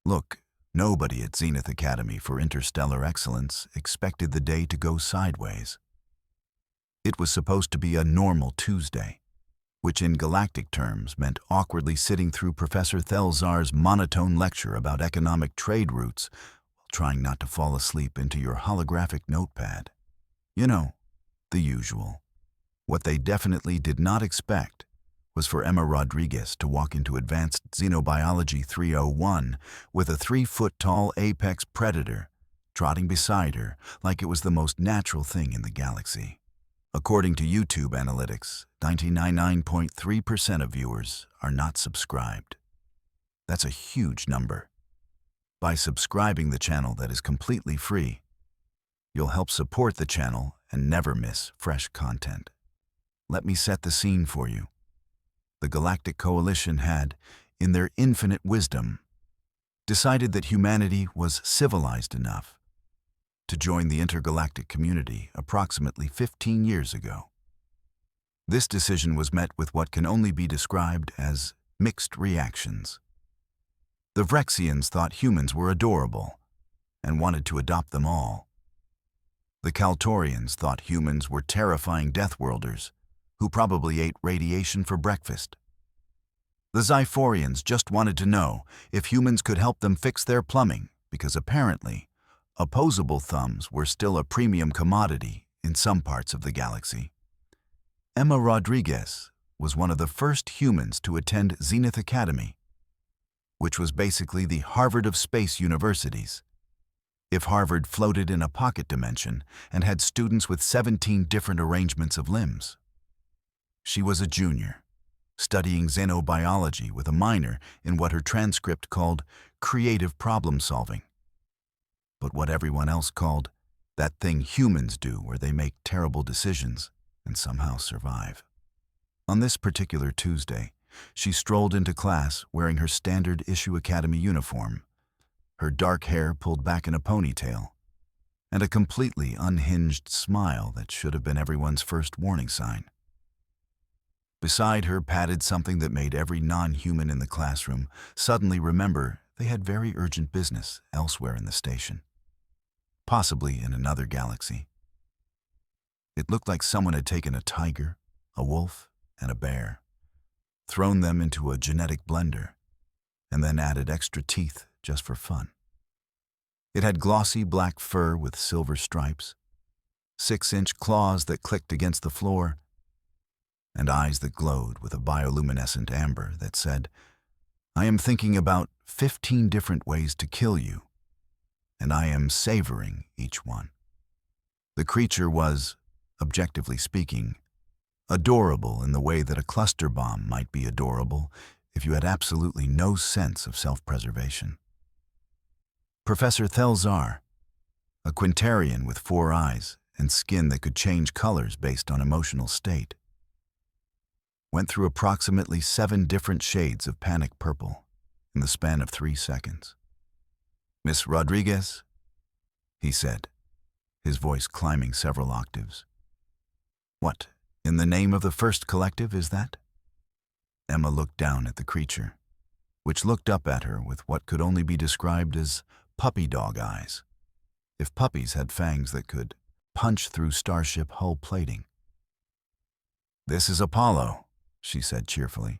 Look, nobody at Zenith Academy for Interstellar Excellence expected the day to go sideways. It was supposed to be a normal Tuesday, which in galactic terms meant awkwardly sitting through Professor Thelzar's monotone lecture about economic trade routes while trying not to fall asleep into your holographic notepad. You know, the usual. What they definitely did not expect was for Emma Rodriguez to walk into Advanced Xenobiology 301 with a 3-foot-tall apex predator trotting beside her like it was the most natural thing in the galaxy. According to YouTube analytics, 99.3% of viewers are not subscribed. That's a huge number. By subscribing the channel that is completely free, you'll help support the channel and never miss fresh content. Let me set the scene for you. The Galactic Coalition had, in their infinite wisdom, decided that humanity was civilized enough to join the intergalactic community approximately 15 years ago. This decision was met with what can only be described as mixed reactions. The Vrexians thought humans were adorable and wanted to adopt them all. The Kaltorians thought humans were terrifying Deathworlders who probably ate radiation for breakfast. The Zyphorians just wanted to know if humans could help them fix their plumbing because apparently opposable thumbs were still a premium commodity in some parts of the galaxy. Emma Rodriguez was one of the first humans to attend Zenith Academy, which was basically the Harvard of space universities. If Harvard floated in a pocket dimension and had students with 17 different arrangements of limbs. She was a junior, studying xenobiology with a minor in what her transcript called creative problem solving. But what everyone else called that thing humans do where they make terrible decisions and somehow survive. On this particular Tuesday, she strolled into class wearing her standard issue Academy uniform, her dark hair pulled back in a ponytail, and a completely unhinged smile that should have been everyone's first warning sign. Beside her padded something that made every non-human in the classroom suddenly remember they had very urgent business elsewhere in the station, possibly in another galaxy. It looked like someone had taken a tiger, a wolf, and a bear, thrown them into a genetic blender, and then added extra teeth just for fun. It had glossy black fur with silver stripes, 6-inch claws that clicked against the floor, and eyes that glowed with a bioluminescent amber that said, "I am thinking about 15 different ways to kill you, and I am savoring each one." The creature was, objectively speaking, adorable in the way that a cluster bomb might be adorable if you had absolutely no sense of self-preservation. Professor Thelzar, a Quintarian with 4 eyes and skin that could change colors based on emotional state, went through approximately 7 different shades of panic purple in the span of 3 seconds. "Miss Rodriguez," he said, his voice climbing several octaves. "What, in the name of the first collective, is that?" Emma looked down at the creature, which looked up at her with what could only be described as puppy dog eyes, if puppies had fangs that could punch through starship hull plating. "This is Apollo," she said cheerfully.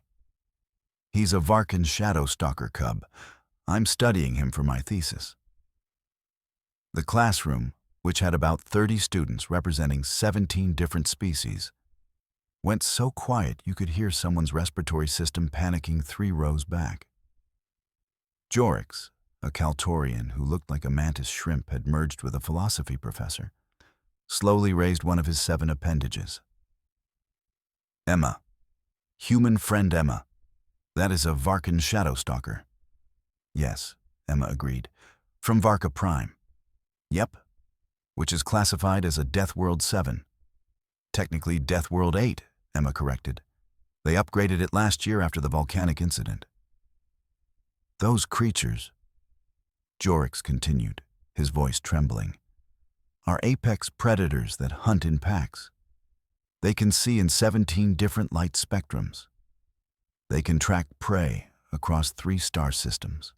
"He's a Varkan shadow stalker cub. I'm studying him for my thesis." The classroom, which had about 30 students representing 17 different species, went so quiet you could hear someone's respiratory system panicking 3 rows back. Jorix, a Kaltorian who looked like a mantis shrimp had merged with a philosophy professor, slowly raised one of his 7 appendages. "Emma. Human friend Emma. That is a Varkan shadow stalker." "Yes," Emma agreed. "From Varka Prime." "Yep. Which is classified as a Death World 7. Technically Death World 8, Emma corrected. They upgraded it last year after the volcanic incident." "Those creatures," Jorix continued, his voice trembling, "are apex predators that hunt in packs. They can see in 17 different light spectrums. They can track prey across 3 star systems.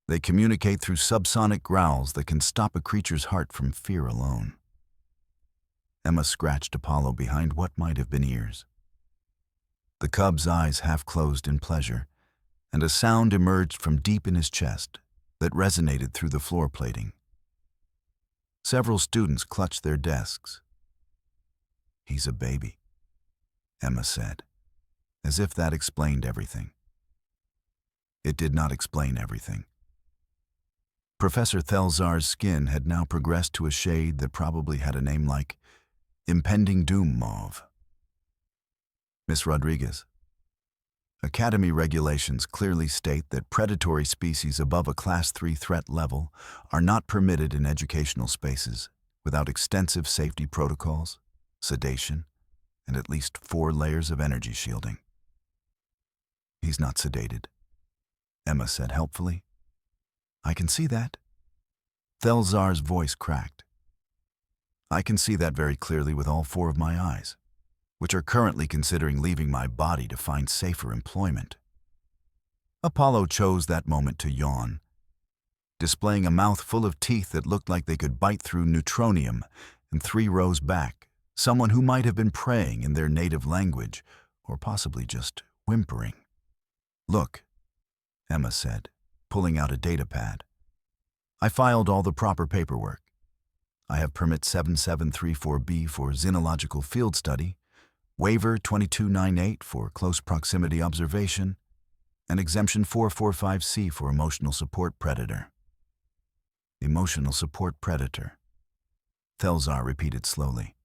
They communicate through subsonic growls that can stop a creature's heart from fear alone. Emma scratched Apollo behind what might have been ears. The cub's eyes half closed in pleasure, and a sound emerged from deep in his chest that resonated through the floor plating. Several students clutched their desks. "He's a baby," Emma said, as if that explained everything. It did not explain everything. Professor Thelzar's skin had now progressed to a shade that probably had a name like impending doom mauve. "Miss Rodriguez, Academy regulations clearly state that predatory species above a Class 3 threat level are not permitted in educational spaces without extensive safety protocols, sedation, and at least 4 layers of energy shielding." "He's not sedated," Emma said helpfully. "I can see that." Thelzar's voice cracked. "I can see that very clearly with all 4 of my eyes, which are currently considering leaving my body to find safer employment." Apollo chose that moment to yawn, displaying a mouth full of teeth that looked like they could bite through neutronium, and 3 rows back, someone who might have been praying in their native language, or possibly just whimpering. "Look," Emma said, pulling out a data pad. "I filed all the proper paperwork. I have permit 7734B for xenological field study, waiver 2298 for close proximity observation, and exemption 445C for emotional support predator." "Emotional support predator," Thelzar repeated slowly.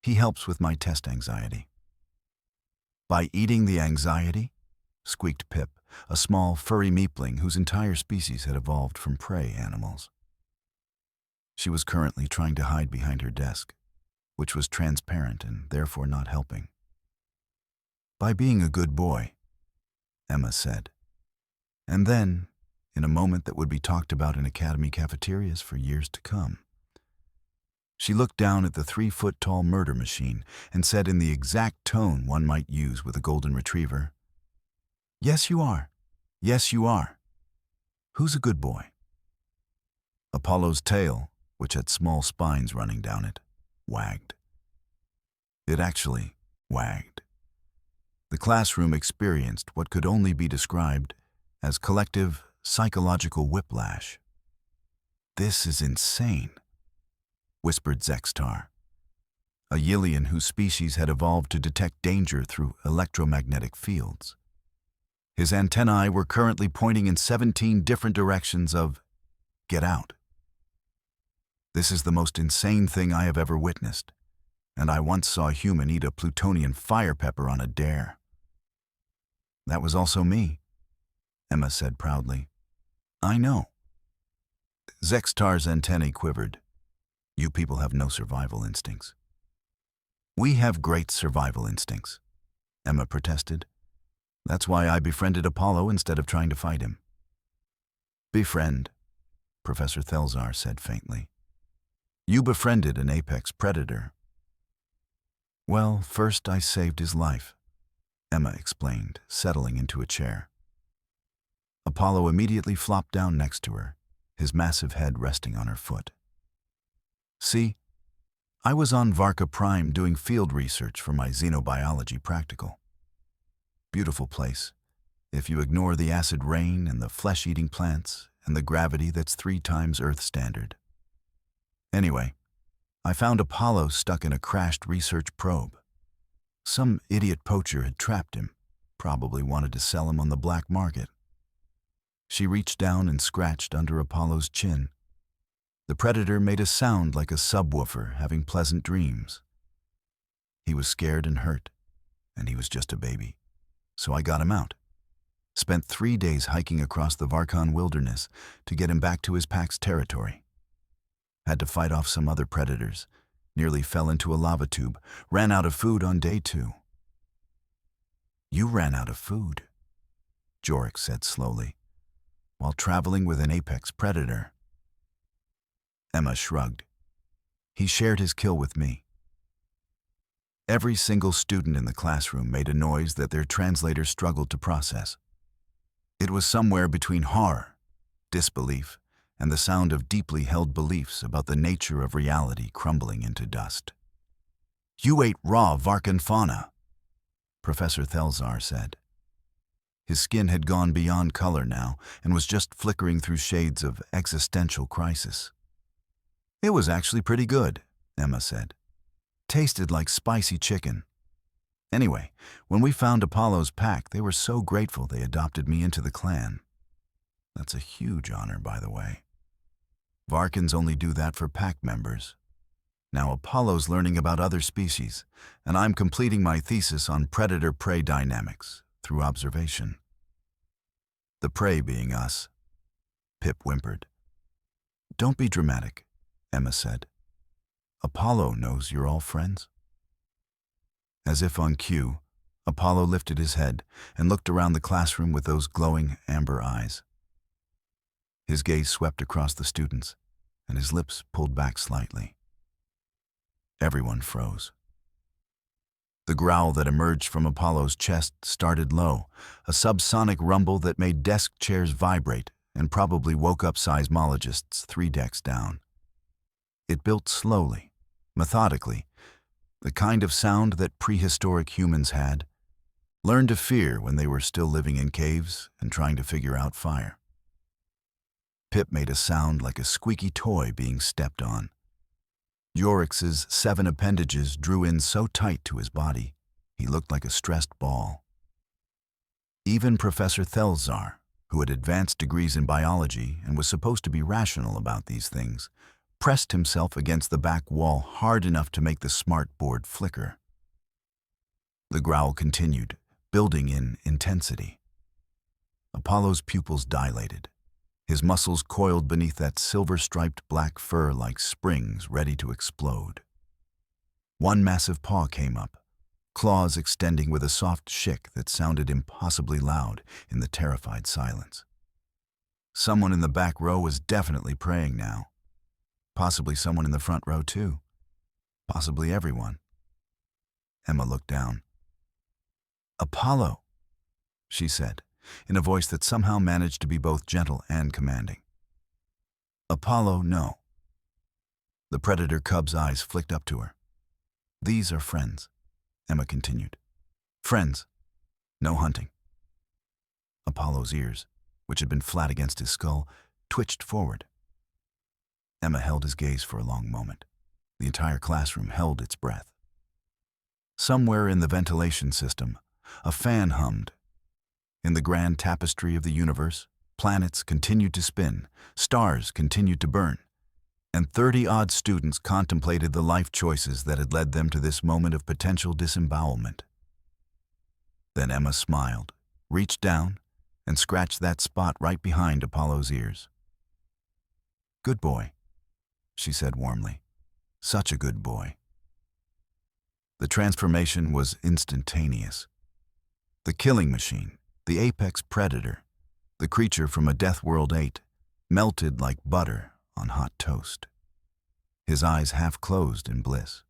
"He helps with my test anxiety." "By eating the anxiety?" squeaked Pip, a small, furry meepling whose entire species had evolved from prey animals. She was currently trying to hide behind her desk, which was transparent and therefore not helping. "By being a good boy," Emma said. And then, in a moment that would be talked about in academy cafeterias for years to come, she looked down at the 3-foot-tall murder machine and said in the exact tone one might use with a golden retriever, "Yes, you are. Yes, you are. Who's a good boy?" Apollo's tail, which had small spines running down it, wagged. It actually wagged. The classroom experienced what could only be described as collective psychological whiplash. "This is insane," whispered Zextar, a Yillian whose species had evolved to detect danger through electromagnetic fields. His antennae were currently pointing in 17 different directions of "get out." "This is the most insane thing I have ever witnessed, and I once saw a human eat a plutonian fire pepper on a dare." "That was also me," Emma said proudly. "I know." Zextar's antennae quivered. "You people have no survival instincts." "We have great survival instincts," Emma protested. "That's why I befriended Apollo instead of trying to fight him." "Befriend," Professor Thelzar said faintly. "You befriended an apex predator." "Well, first I saved his life," Emma explained, settling into a chair. Apollo immediately flopped down next to her, his massive head resting on her foot. "See, I was on Varka Prime doing field research for my xenobiology practical. Beautiful place, if you ignore the acid rain and the flesh-eating plants and the gravity that's 3 times Earth standard. Anyway, I found Apollo stuck in a crashed research probe. Some idiot poacher had trapped him, probably wanted to sell him on the black market." She reached down and scratched under Apollo's chin. The predator made a sound like a subwoofer having pleasant dreams. He was scared and hurt, and he was just a baby. So I got him out. Spent 3 days hiking across the Varkan wilderness to get him back to his pack's territory. Had to fight off some other predators, nearly fell into a lava tube, ran out of food on day 2. "You ran out of food," Jorik said slowly, "while traveling with an apex predator." Emma shrugged. "He shared his kill with me." Every single student in the classroom made a noise that their translator struggled to process. It was somewhere between horror disbelief, and the sound of deeply held beliefs about the nature of reality crumbling into dust. "You ate raw Varkan fauna," Professor Thelzar said. His skin had gone beyond color now and was just flickering through shades of existential crisis. "It was actually pretty good," Emma said. "Tasted like spicy chicken. Anyway, when we found Apollo's pack, they were so grateful they adopted me into the clan. That's a huge honor, by the way. Varkans only do that for pack members. Now Apollo's learning about other species, and I'm completing my thesis on predator-prey dynamics through observation." "The prey being us," Pip whimpered. "Don't be dramatic," Emma said. "Apollo knows you're all friends." As if on cue, Apollo lifted his head and looked around the classroom with those glowing amber eyes. His gaze swept across the students, and his lips pulled back slightly. Everyone froze. The growl that emerged from Apollo's chest started low, a subsonic rumble that made desk chairs vibrate and probably woke up seismologists 3 decks down. It built slowly, methodically, the kind of sound that prehistoric humans had, learned to fear when they were still living in caves and trying to figure out fire. Pip made a sound like a squeaky toy being stepped on. Yorix's 7 appendages drew in so tight to his body, he looked like a stressed ball. Even Professor Thelzar, who had advanced degrees in biology and was supposed to be rational about these things, pressed himself against the back wall hard enough to make the smart board flicker. The growl continued, building in intensity. Apollo's pupils dilated. His muscles coiled beneath that silver-striped black fur like springs ready to explode. One massive paw came up, claws extending with a soft shick that sounded impossibly loud in the terrified silence. Someone in the back row was definitely praying now. Possibly someone in the front row too. Possibly everyone. Emma looked down. "Apollo," she said, in a voice that somehow managed to be both gentle and commanding. "Apollo, no." The predator cub's eyes flicked up to her. "These are friends," Emma continued. "Friends. No hunting." Apollo's ears, which had been flat against his skull, twitched forward. Emma held his gaze for a long moment. The entire classroom held its breath. Somewhere in the ventilation system, a fan hummed. In the grand tapestry of the universe, planets continued to spin, stars continued to burn, and 30-odd students contemplated the life choices that had led them to this moment of potential disembowelment. Then Emma smiled, reached down, and scratched that spot right behind Apollo's ears. "Good boy," she said warmly. "Such a good boy." The transformation was instantaneous. The killing machine, the apex predator, the creature from a Death World 8, melted like butter on hot toast. His eyes half closed in bliss.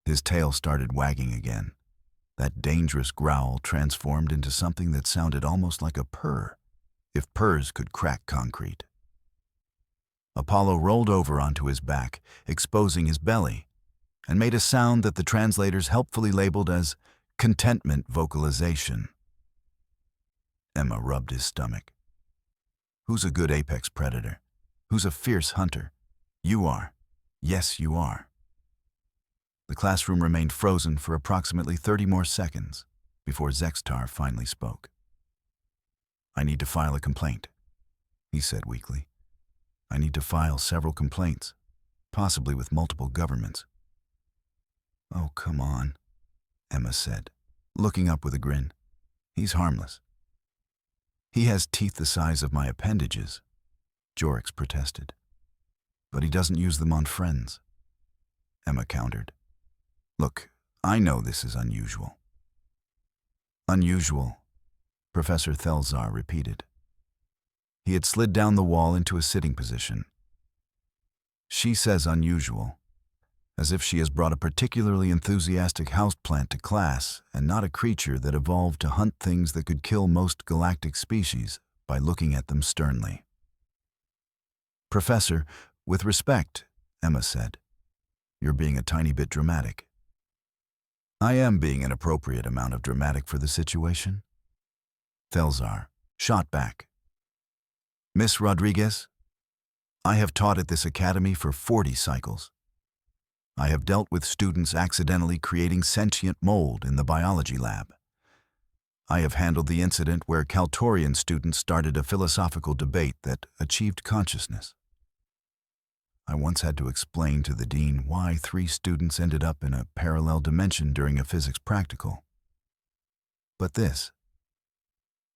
His tail started wagging again. That dangerous growl transformed into something that sounded almost like a purr, if purrs could crack concrete. Apollo rolled over onto his back, exposing his belly, and made a sound that the translators helpfully labeled as contentment vocalization. Emma rubbed his stomach. "Who's a good apex predator? Who's a fierce hunter? You are. Yes, you are." The classroom remained frozen for approximately 30 more seconds before Zextar finally spoke. "I need to file a complaint," he said weakly. "I need to file several complaints, possibly with multiple governments." "Oh, come on," Emma said, looking up with a grin. "He's harmless." "He has teeth the size of my appendages," Jorix protested. "But he doesn't use them on friends," Emma countered. "Look, I know this is unusual." "Unusual," Professor Thelzar repeated. He had slid down the wall into a sitting position. "She says unusual, as if she has brought a particularly enthusiastic houseplant to class and not a creature that evolved to hunt things that could kill most galactic species by looking at them sternly." Professor, with respect, Emma said. You're being a tiny bit dramatic. I am being an appropriate amount of dramatic for the situation. Thelzar shot back. Miss Rodriguez, I have taught at this academy for 40 cycles. I have dealt with students accidentally creating sentient mold in the biology lab. I have handled the incident where Kaltorian students started a philosophical debate that achieved consciousness. I once had to explain to the dean why 3 students ended up in a parallel dimension during a physics practical. But this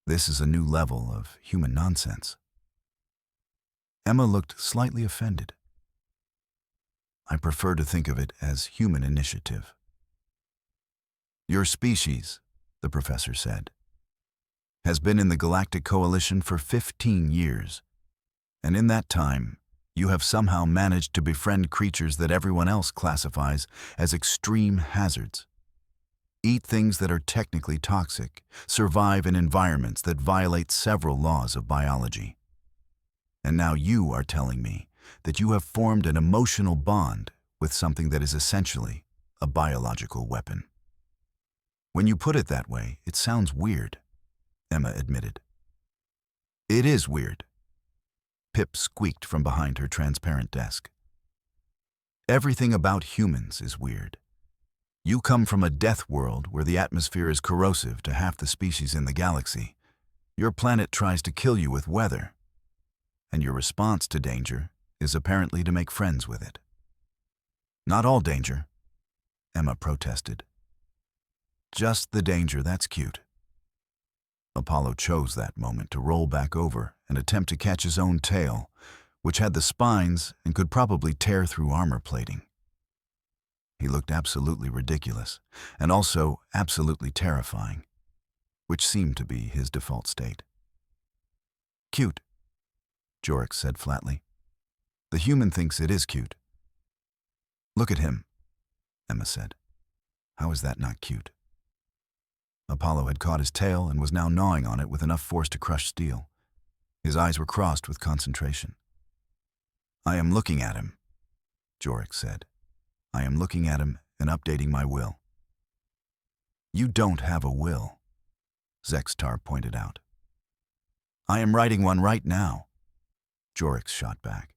is a new level of human nonsense. Emma looked slightly offended. I prefer to think of it as human initiative. Your species, the professor said, has been in the Galactic Coalition for 15 years, and in that time, you have somehow managed to befriend creatures that everyone else classifies as extreme hazards. Eat things that are technically toxic, survive in environments that violate several laws of biology. And now you are telling me that you have formed an emotional bond with something that is essentially a biological weapon. When you put it that way, it sounds weird, Emma admitted. It is weird. Pip squeaked from behind her transparent desk. Everything about humans is weird. You come from a death world where the atmosphere is corrosive to half the species in the galaxy. Your planet tries to kill you with weather, and your response to danger is apparently to make friends with it. Not all danger, Emma protested. Just the danger that's cute. Apollo chose that moment to roll back over and attempt to catch his own tail, which had the spines and could probably tear through armor plating. He looked absolutely ridiculous, and also absolutely terrifying, which seemed to be his default state. Cute, Jorix said flatly. The human thinks it is cute. Look at him, Emma said. How is that not cute? Apollo had caught his tail and was now gnawing on it with enough force to crush steel. His eyes were crossed with concentration. I am looking at him, Jorix said. I am looking at him and updating my will. You don't have a will, Zextar pointed out. I am writing one right now, Jorix shot back.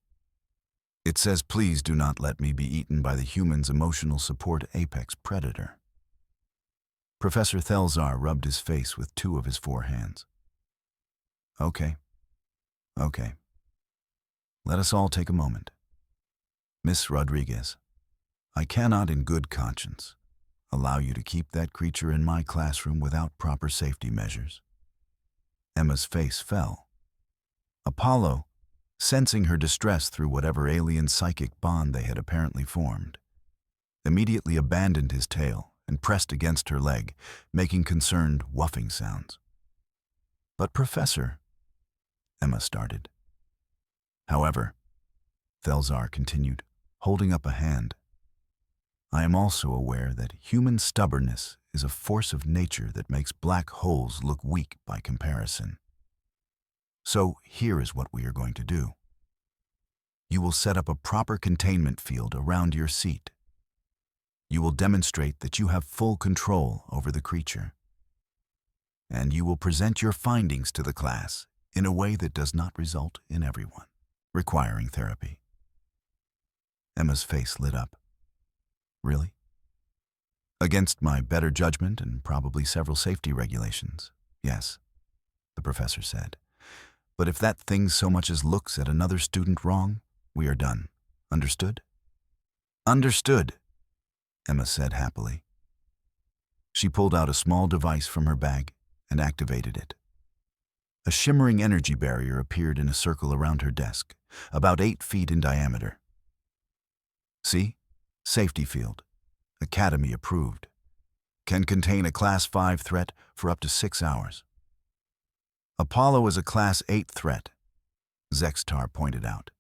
It says, please do not let me be eaten by the human's emotional support apex predator. Professor Thelzar rubbed his face with 2 of his 4 hands. Okay. Let us all take a moment. Miss Rodriguez, I cannot in good conscience allow you to keep that creature in my classroom without proper safety measures. Emma's face fell. Apollo, sensing her distress through whatever alien psychic bond they had apparently formed, immediately abandoned his tail and pressed against her leg, making concerned whuffing sounds. But Professor, Emma started. However, Thelzar continued, holding up a hand, I am also aware that human stubbornness is a force of nature that makes black holes look weak by comparison. So here is what we are going to do. You will set up a proper containment field around your seat. You will demonstrate that you have full control over the creature. And you will present your findings to the class in a way that does not result in everyone requiring therapy. Emma's face lit up. Really? Against my better judgment and probably several safety regulations, yes, the professor said. But if that thing so much as looks at another student wrong, we are done. Understood? Understood, Emma said happily. She pulled out a small device from her bag and activated it. A shimmering energy barrier appeared in a circle around her desk, about 8 feet in diameter. See? Safety field. Academy approved. Can contain a Class 5 threat for up to 6 hours. Apollo is a Class 8 threat, Zextar pointed out.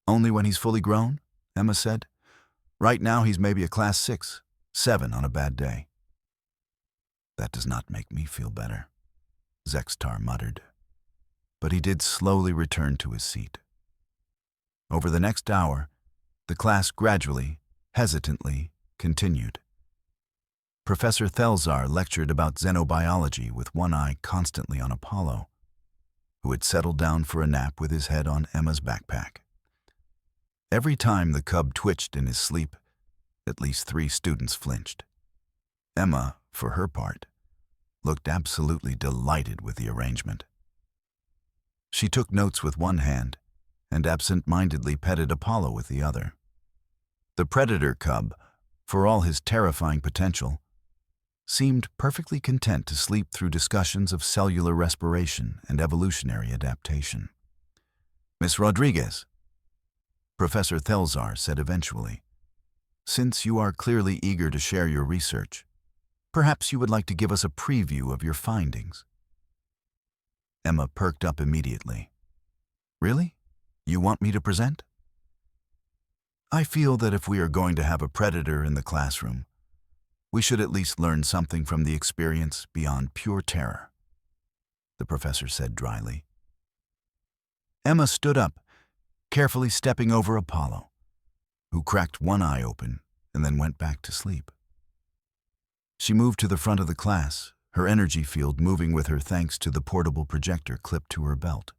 Only when he's fully grown, Emma said. Right now he's maybe a Class 6, 7 on a bad day. That does not make me feel better, Zextar muttered. But he did slowly return to his seat. Over the next hour, the class gradually, hesitantly, continued. Professor Thelzar lectured about xenobiology with one eye constantly on Apollo, who had settled down for a nap with his head on Emma's backpack. Every time the cub twitched in his sleep, at least 3 students flinched. Emma, for her part, looked absolutely delighted with the arrangement. She took notes with one hand and absent-mindedly petted Apollo with the other. The predator cub, for all his terrifying potential, seemed perfectly content to sleep through discussions of cellular respiration and evolutionary adaptation. "Miss Rodriguez," Professor Thelzar said eventually, "since you are clearly eager to share your research, perhaps you would like to give us a preview of your findings." Emma perked up immediately. "Really? You want me to present?" "I feel that if we are going to have a predator in the classroom, we should at least learn something from the experience beyond pure terror," the professor said dryly. Emma stood up, carefully stepping over Apollo, who cracked one eye open and then went back to sleep. She moved to the front of the class, her energy field moving with her thanks to the portable projector clipped to her belt.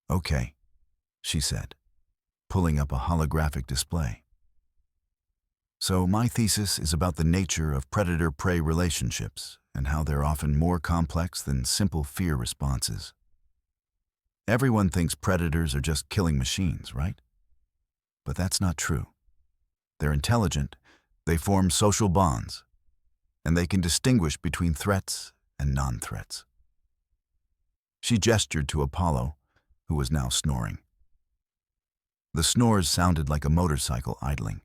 "Okay," she said, pulling up a holographic display. "So my thesis is about the nature of predator-prey relationships and how they're often more complex than simple fear responses. Everyone thinks predators are just killing machines, right? But that's not true. They're intelligent, they form social bonds, and they can distinguish between threats and non-threats." She gestured to Apollo, who was now snoring. The snores sounded like a motorcycle idling.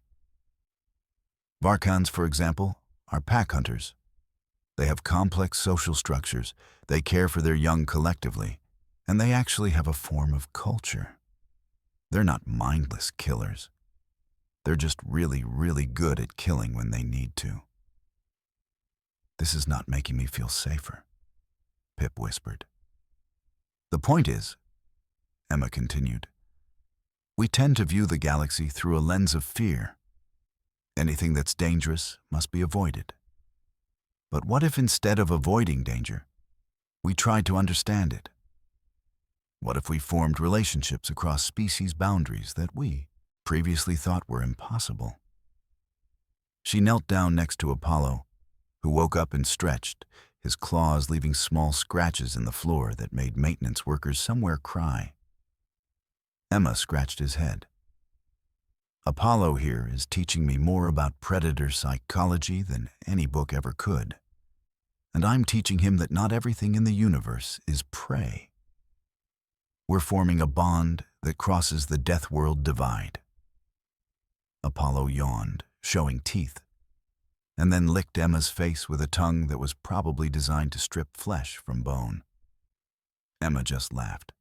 Varkans, for example, are pack hunters. They have complex social structures, they care for their young collectively, and they actually have a form of culture. They're not mindless killers. They're just really, really good at killing when they need to. "This is not making me feel safer," Pip whispered. "The point is," Emma continued, "we tend to view the galaxy through a lens of fear. Anything that's dangerous must be avoided. But what if instead of avoiding danger, we tried to understand it? What if we formed relationships across species boundaries that we previously thought were impossible?" She knelt down next to Apollo, who woke up and stretched, his claws leaving small scratches in the floor that made maintenance workers somewhere cry. Emma scratched his head. "Apollo here is teaching me more about predator psychology than any book ever could. And I'm teaching him that not everything in the universe is prey. We're forming a bond that crosses the death-world divide." Apollo yawned, showing teeth, and then licked Emma's face with a tongue that was probably designed to strip flesh from bone. Emma just laughed.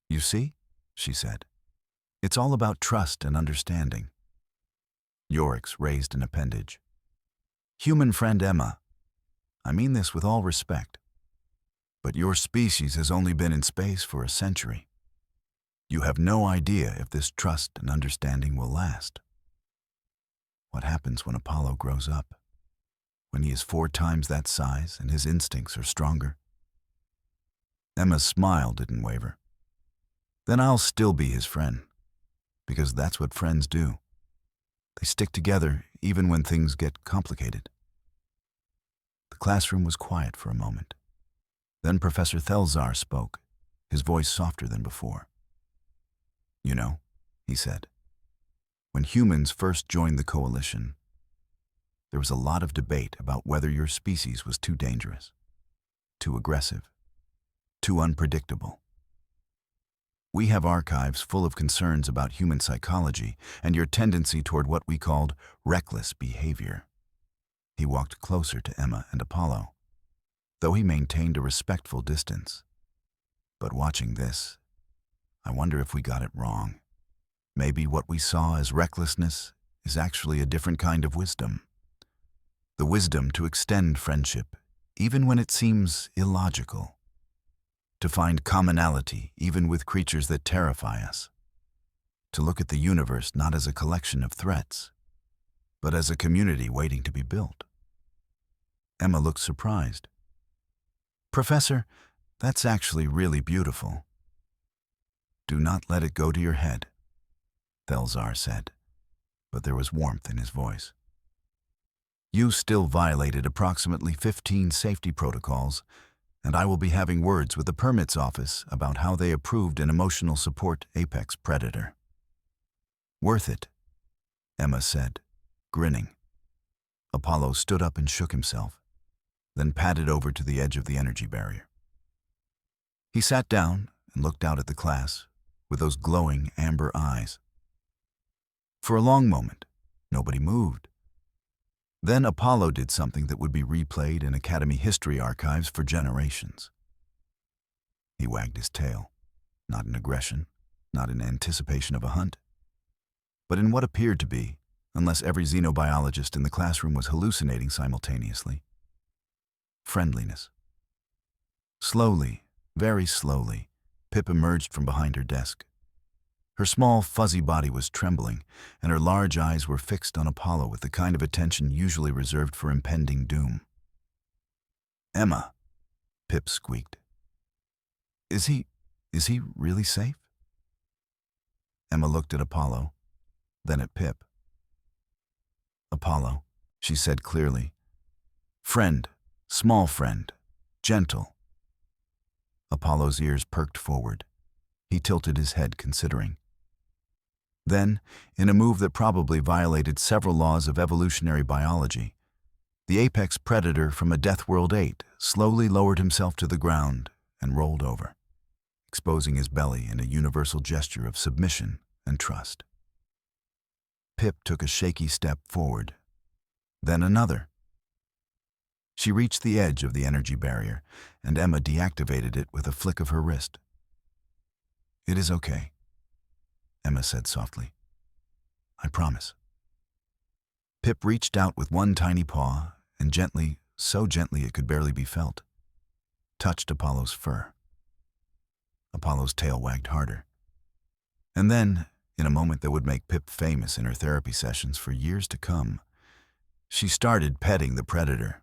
"You see," she said, "it's all about trust and understanding." Yorick's raised an appendage. "Human friend Emma, I mean this with all respect, but your species has only been in space for a century. You have no idea if this trust and understanding will last. What happens when Apollo grows up? When he is 4 times that size and his instincts are stronger?" Emma's smile didn't waver. "Then I'll still be his friend, because that's what friends do. They stick together even when things get complicated." The classroom was quiet for a moment. Then Professor Thelzar spoke, his voice softer than before. "You know," he said, "when humans first joined the coalition, there was a lot of debate about whether your species was too dangerous, too aggressive, too unpredictable. We have archives full of concerns about human psychology and your tendency toward what we called reckless behavior." He walked closer to Emma and Apollo, though he maintained a respectful distance. "But watching this, I wonder if we got it wrong. Maybe what we saw as recklessness is actually a different kind of wisdom. The wisdom to extend friendship, even when it seems illogical. To find commonality, even with creatures that terrify us. to look at the universe not as a collection of threats, but as a community waiting to be built. Emma looked surprised. "Professor, that's actually really beautiful." "Do not let it go to your head," Thelzar said, but there was warmth in his voice. "You still violated approximately 15 safety protocols, and I will be having words with the permits office about how they approved an emotional support apex predator." "Worth it," Emma said, grinning. Apollo stood up and shook himself, then padded over to the edge of the energy barrier. He sat down and looked out at the class with those glowing amber eyes. For a long moment, nobody moved. Then Apollo did something that would be replayed in Academy history archives for generations. He wagged his tail, not in aggression, not in anticipation of a hunt, but in what appeared to be, unless every xenobiologist in the classroom was hallucinating simultaneously, friendliness. Slowly, very slowly, Pip emerged from behind her desk. Her small, fuzzy body was trembling, and her large eyes were fixed on Apollo with the kind of attention usually reserved for impending doom. "Emma," Pip squeaked. Is he really safe?" Emma looked at Apollo, then at Pip. "Apollo," she said clearly. "Friend, small friend, gentle." Apollo's ears perked forward. He tilted his head, considering. Then, in a move that probably violated several laws of evolutionary biology, the apex predator from a Death World 8 slowly lowered himself to the ground and rolled over, exposing his belly in a universal gesture of submission and trust. Pip took a shaky step forward, then another. She reached the edge of the energy barrier, and Emma deactivated it with a flick of her wrist. "It is okay," Emma said softly. "I promise." Pip reached out with one tiny paw and gently, so gently it could barely be felt, touched Apollo's fur. Apollo's tail wagged harder. And then, in a moment that would make Pip famous in her therapy sessions for years to come, she started petting the predator.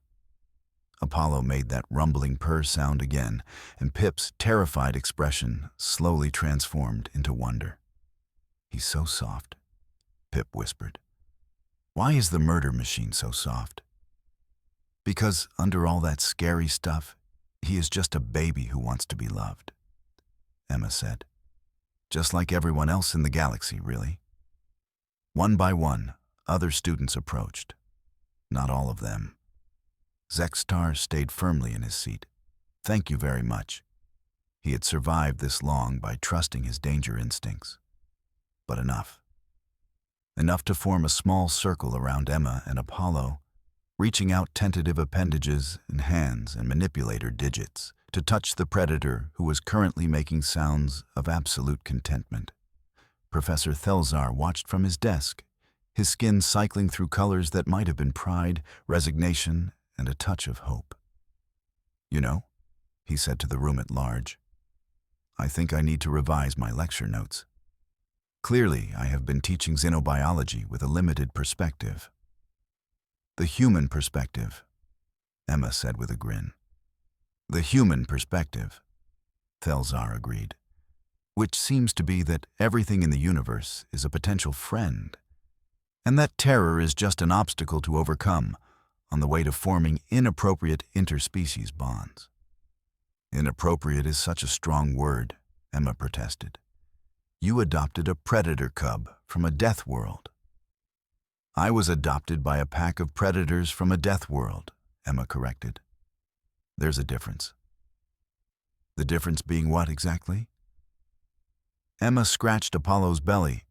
Apollo made that rumbling purr sound again, and Pip's terrified expression slowly transformed into wonder. "He's so soft," Pip whispered. "Why is the murder machine so soft?" "Because under all that scary stuff, he is just a baby who wants to be loved," Emma said. "Just like everyone else in the galaxy, really." One by one, other students approached. Not all of them. Zextar stayed firmly in his seat. Thank you very much. He had survived this long by trusting his danger instincts. But enough. Enough to form a small circle around Emma and Apollo, reaching out tentative appendages and hands and manipulator digits to touch the predator who was currently making sounds of absolute contentment. Professor Thelzar watched from his desk, his skin cycling through colors that might have been pride, resignation, and a touch of hope. "You know," he said to the room at large, "I think I need to revise my lecture notes. Clearly, I have been teaching xenobiology with a limited perspective." "The human perspective," Emma said with a grin. "The human perspective," Thelzar agreed, "which seems to be that everything in the universe is a potential friend, and that terror is just an obstacle to overcome on the way to forming inappropriate interspecies bonds." "Inappropriate is such a strong word," Emma protested. "You adopted a predator cub from a death world." "I was adopted by a pack of predators from a death world," Emma corrected. "There's a difference." "The difference being what exactly?" Emma scratched Apollo's belly,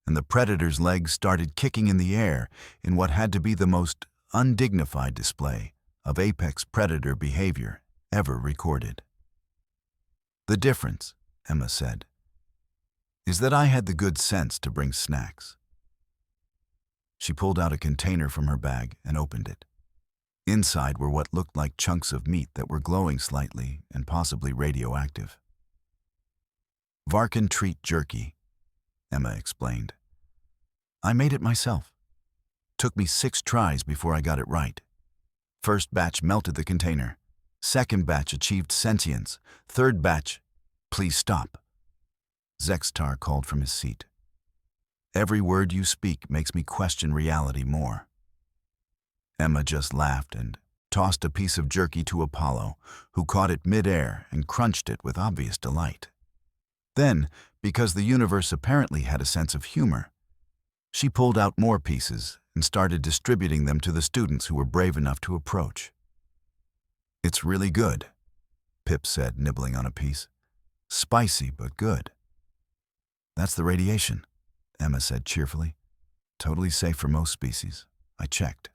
and the predator's legs started kicking in the air in what had to be the most undignified display of apex predator behavior ever recorded. "The difference," Emma said, "is that I had the good sense to bring snacks." She pulled out a container from her bag and opened it. Inside were what looked like chunks of meat that were glowing slightly and possibly radioactive. "Varkan treat jerky," Emma explained. I made it myself. Took me 6 tries before I got it right. First batch melted the container. Second batch achieved sentience. Third batch... Please stop. Zextar called from his seat. Every word you speak makes me question reality more. Emma just laughed and tossed a piece of jerky to Apollo, who caught it mid-air and crunched it with obvious delight. Then, because the universe apparently had a sense of humor, she pulled out more pieces and started distributing them to the students who were brave enough to approach. It's really good, Pip said, nibbling on a piece. Spicy, but good. That's the radiation, Emma said cheerfully. Totally safe for most species. I checked.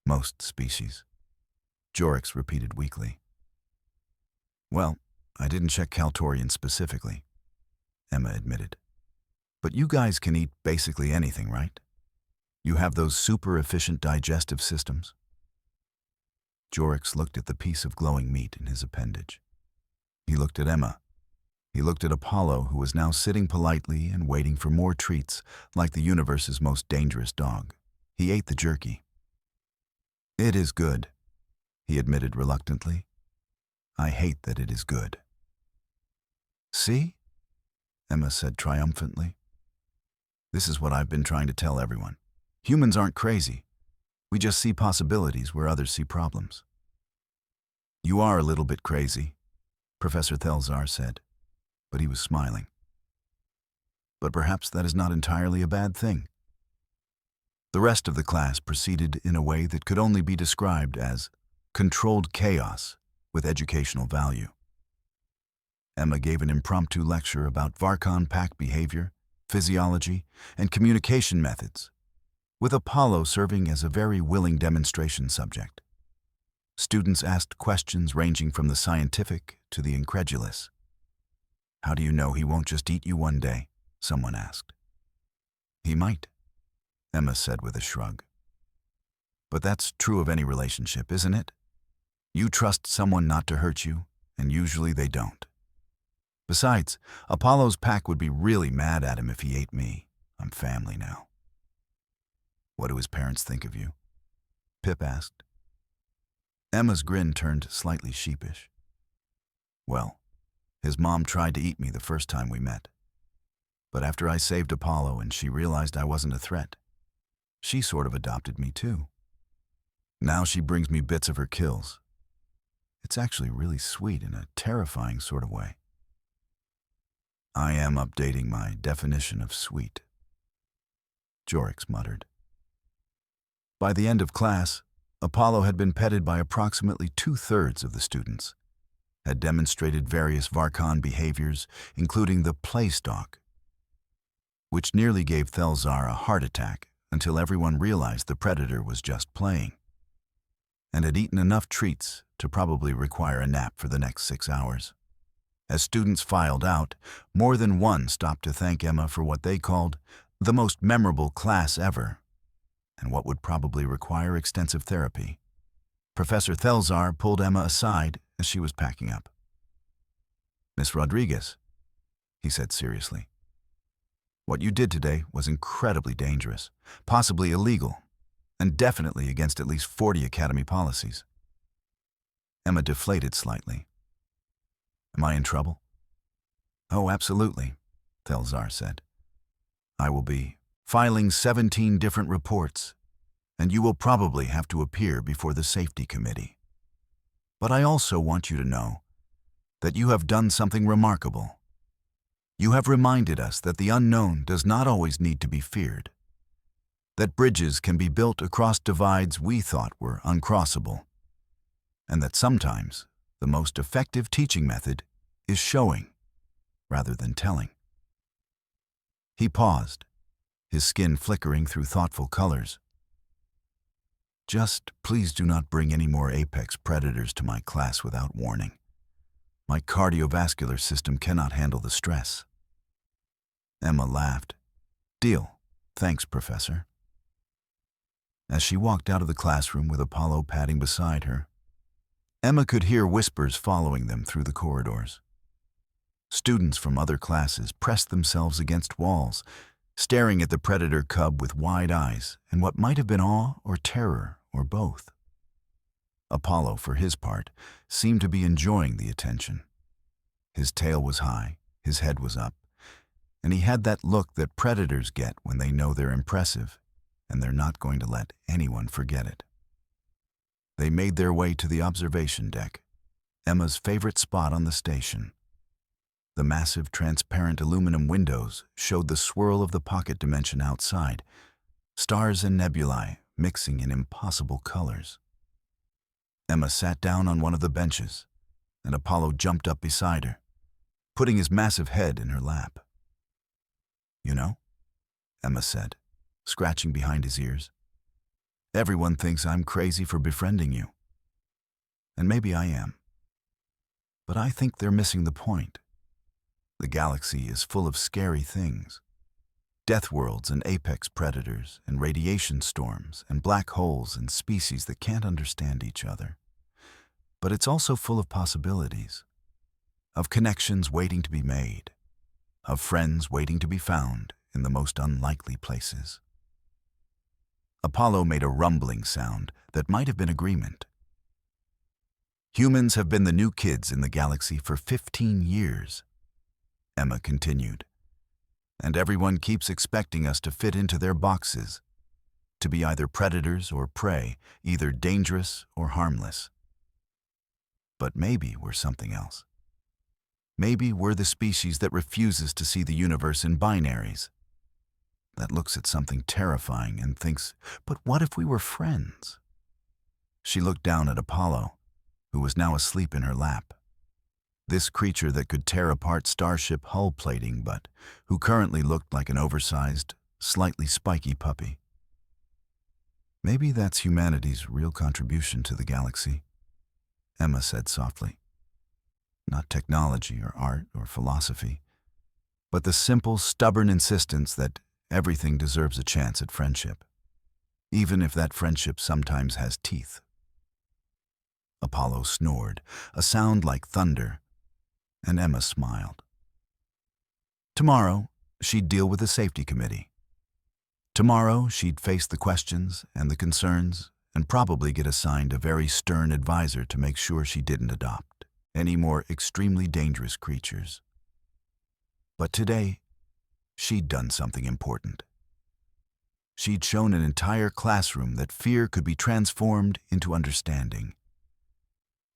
Most species, Jorix repeated weakly. Well, I didn't check Kaltorian specifically, Emma admitted. But you guys can eat basically anything, right? You have those super efficient digestive systems. Jorix looked at the piece of glowing meat in his appendage. He looked at Emma. He looked at Apollo, who was now sitting politely and waiting for more treats, like the universe's most dangerous dog. He ate the jerky. It is good, he admitted reluctantly. I hate that it is good. See? Emma said triumphantly. This is what I've been trying to tell everyone. Humans aren't crazy. We just see possibilities where others see problems. You are a little bit crazy, Professor Thelzar said, but he was smiling. But perhaps that is not entirely a bad thing. The rest of the class proceeded in a way that could only be described as controlled chaos with educational value. Emma gave an impromptu lecture about Varkon pack behavior, physiology, and communication methods, with Apollo serving as a very willing demonstration subject. Students asked questions ranging from the scientific to the incredulous. How do you know he won't just eat you one day? Someone asked. He might, Emma said with a shrug. But that's true of any relationship, isn't it? You trust someone not to hurt you, and usually they don't. Besides, Apollo's pack would be really mad at him if he ate me. I'm family now. What do his parents think of you? Pip asked. Emma's grin turned slightly sheepish. Well, his mom tried to eat me the first time we met. But after I saved Apollo and she realized I wasn't a threat, she sort of adopted me too. Now she brings me bits of her kills. It's actually really sweet in a terrifying sort of way. I am updating my definition of sweet, Jorix muttered. By the end of class, Apollo had been petted by approximately 2/3 of the students, had demonstrated various Varkon behaviors, including the play stalk, which nearly gave Thelzar a heart attack until everyone realized the predator was just playing, and had eaten enough treats to probably require a nap for the next 6 hours. As students filed out, more than one stopped to thank Emma for what they called the most memorable class ever, and what would probably require extensive therapy. Professor Thelzar pulled Emma aside as she was packing up. Miss Rodriguez, he said seriously, what you did today was incredibly dangerous, possibly illegal, and definitely against at least 40 Academy policies. Emma deflated slightly. Am I in trouble? Oh, absolutely, Thelzar said. I will be filing 17 different reports, and you will probably have to appear before the safety committee. But I also want you to know that you have done something remarkable. You have reminded us that the unknown does not always need to be feared, that bridges can be built across divides we thought were uncrossable, and that sometimes the most effective teaching method is showing rather than telling. He paused, his skin flickering through thoughtful colors. Just please do not bring any more apex predators to my class without warning. My cardiovascular system cannot handle the stress. Emma laughed. Deal. Thanks, Professor. As she walked out of the classroom with Apollo padding beside her, Emma could hear whispers following them through the corridors. Students from other classes pressed themselves against walls, staring at the predator cub with wide eyes and what might have been awe or terror or both. Apollo, for his part, seemed to be enjoying the attention. His tail was high, his head was up, and he had that look that predators get when they know they're impressive and they're not going to let anyone forget it. They made their way to the observation deck, Emma's favorite spot on the station. The massive, transparent aluminum windows showed the swirl of the pocket dimension outside, stars and nebulae mixing in impossible colors. Emma sat down on one of the benches, and Apollo jumped up beside her, putting his massive head in her lap. "You know," Emma said, scratching behind his ears, "everyone thinks I'm crazy for befriending you. And maybe I am. But I think they're missing the point. The galaxy is full of scary things. Death worlds and apex predators and radiation storms and black holes and species that can't understand each other. But it's also full of possibilities, of connections waiting to be made, of friends waiting to be found in the most unlikely places." Apollo made a rumbling sound that might have been agreement. "Humans have been the new kids in the galaxy for 15 years, Emma continued, "and everyone keeps expecting us to fit into their boxes, to be either predators or prey, either dangerous or harmless. But maybe we're something else. Maybe we're the species that refuses to see the universe in binaries, that looks at something terrifying and thinks, but what if we were friends?" She looked down at Apollo, who was now asleep in her lap. This creature that could tear apart starship hull plating, but who currently looked like an oversized, slightly spiky puppy. "Maybe that's humanity's real contribution to the galaxy," Emma said softly. "Not technology or art or philosophy, but the simple, stubborn insistence that everything deserves a chance at friendship, even if that friendship sometimes has teeth." Apollo snored, a sound like thunder, and Emma smiled. Tomorrow, she'd deal with the safety committee. Tomorrow, she'd face the questions and the concerns and probably get assigned a very stern advisor to make sure she didn't adopt any more extremely dangerous creatures. But today, she'd done something important. She'd shown an entire classroom that fear could be transformed into understanding,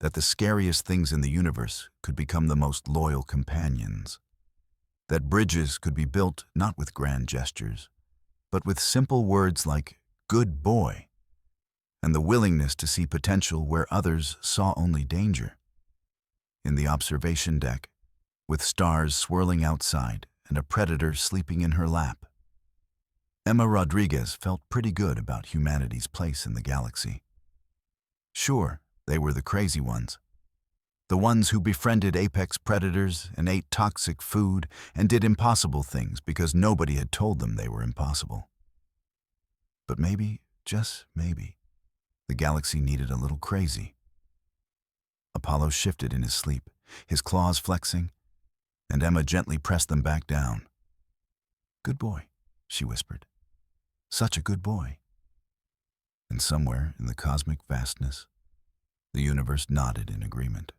that the scariest things in the universe could become the most loyal companions, that bridges could be built not with grand gestures, but with simple words like "good boy," and the willingness to see potential where others saw only danger. In the observation deck, with stars swirling outside and a predator sleeping in her lap, Emma Rodriguez felt pretty good about humanity's place in the galaxy. Sure, they were the crazy ones, the ones who befriended apex predators and ate toxic food and did impossible things because nobody had told them they were impossible. But maybe, just maybe, the galaxy needed a little crazy. Apollo shifted in his sleep, his claws flexing, and Emma gently pressed them back down. "Good boy," she whispered. "Such a good boy." And somewhere in the cosmic vastness, the universe nodded in agreement.